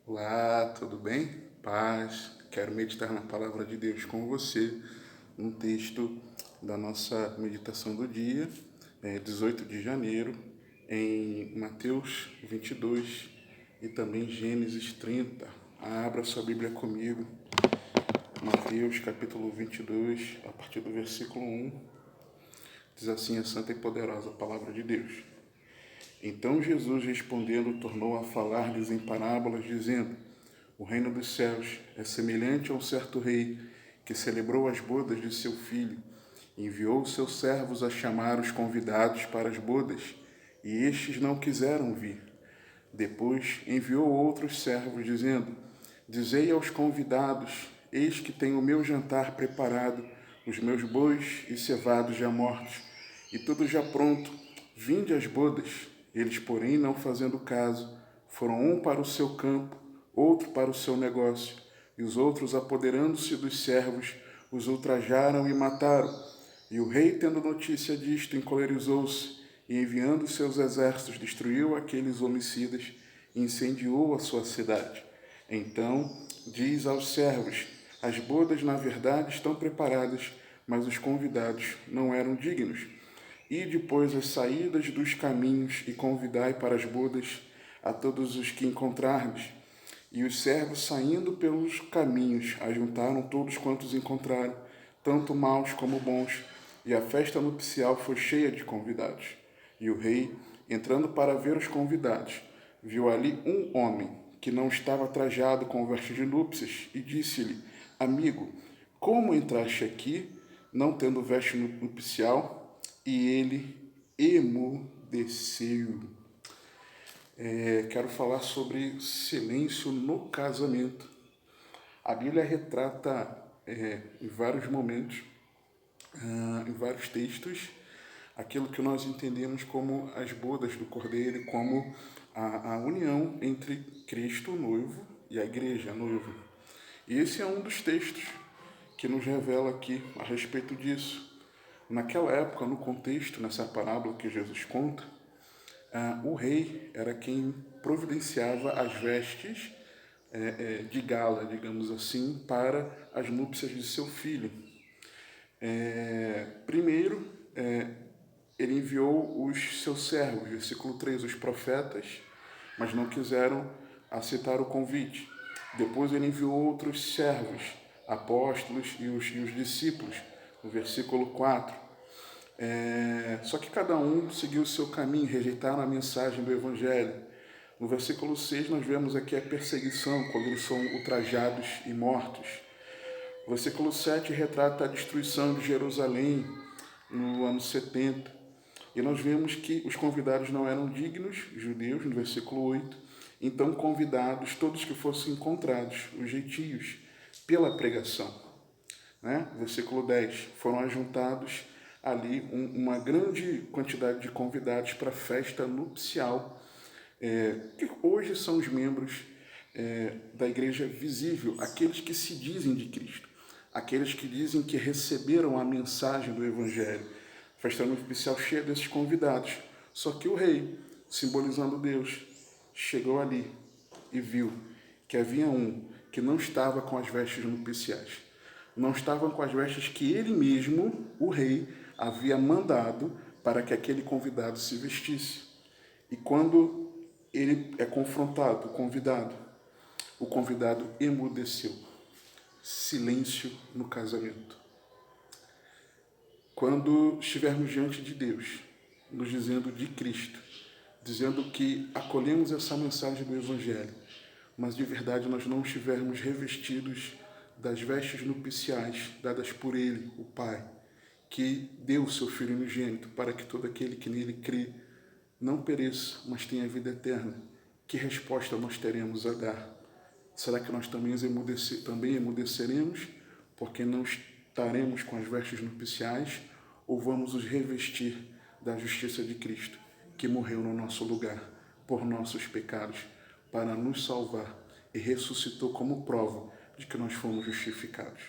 Olá, tudo bem? Paz. Quero meditar na palavra de Deus com você, um texto da nossa meditação do dia, 18 de janeiro, em Mateus 22 e também Gênesis 30. Abra sua Bíblia comigo, Mateus capítulo 22, a partir do versículo 1, diz assim a santa e poderosa palavra de Deus. Então Jesus, respondendo, tornou a falar-lhes em parábolas, dizendo: O reino dos céus é semelhante a um certo rei que celebrou as bodas de seu filho. Enviou seus servos a chamar os convidados para as bodas, e estes não quiseram vir. Depois enviou outros servos, dizendo: Dizei aos convidados: Eis que tenho o meu jantar preparado, os meus bois e cevados já mortos, e tudo já pronto. Vinde às bodas. Eles, porém, não fazendo caso, foram um para o seu campo, outro para o seu negócio, e os outros, apoderando-se dos servos, os ultrajaram e mataram. E o rei, tendo notícia disto, encolerizou-se, e enviando seus exércitos, destruiu aqueles homicidas e incendiou a sua cidade. Então diz aos servos: As bodas, na verdade, estão preparadas, mas os convidados não eram dignos. E depois as saídas dos caminhos e convidai para as bodas a todos os que encontrardes. E os servos, saindo pelos caminhos, ajuntaram todos quantos encontraram, tanto maus como bons, e a festa nupcial foi cheia de convidados. E o rei, entrando para ver os convidados, viu ali um homem que não estava trajado com vestes de núpcias, e disse-lhe: Amigo, como entraste aqui, não tendo veste nupcial? E ele emudeceu. Quero falar sobre silêncio no casamento. A Bíblia retrata em vários momentos, em vários textos, aquilo que nós entendemos como as bodas do Cordeiro, como a união entre Cristo, o noivo, e a igreja, a noiva. E esse é um dos textos que nos revela aqui a respeito disso. Naquela época, no contexto, nessa parábola que Jesus conta, o rei era quem providenciava as vestes de gala, digamos assim, para as núpcias de seu filho. Primeiro, ele enviou os seus servos, versículo 3, os profetas, mas não quiseram aceitar o convite. Depois ele enviou outros servos, apóstolos e os discípulos, no versículo 4. Só que cada um seguiu o seu caminho, rejeitaram a mensagem do Evangelho. No versículo 6 nós vemos aqui a perseguição, quando eles são ultrajados e mortos. O versículo 7 retrata a destruição de Jerusalém no ano 70. E nós vemos que os convidados não eram dignos, judeus, no versículo 8. Então convidados, todos que fossem encontrados, os gentios, pela pregação. Versículo 10, foram ajuntados ali uma grande quantidade de convidados para a festa nupcial, que hoje são os membros da igreja visível, aqueles que se dizem de Cristo, aqueles que dizem que receberam a mensagem do Evangelho. Festa nupcial cheia desses convidados. Só que o rei, simbolizando Deus, chegou ali e viu que havia um que não estava com as vestes nupciais. Não estavam com as vestes que ele mesmo, o rei, havia mandado para que aquele convidado se vestisse. E quando ele é confrontado, o convidado emudeceu. Silêncio no casamento. Quando estivermos diante de Deus, nos dizendo de Cristo, dizendo que acolhemos essa mensagem do Evangelho, mas de verdade nós não estivermos revestidos das vestes nupciais dadas por Ele, o Pai, que deu o seu Filho unigênito para que todo aquele que nele crê não pereça, mas tenha vida eterna. Que resposta nós teremos a dar? Será que nós também emudeceremos porque não estaremos com as vestes nupciais, ou vamos os revestir da justiça de Cristo, que morreu no nosso lugar por nossos pecados, para nos salvar e ressuscitou como prova de que nós fomos justificados?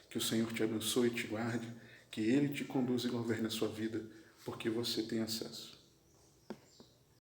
Que o Senhor te abençoe e te guarde, que Ele te conduza e governe a sua vida, porque você tem acesso.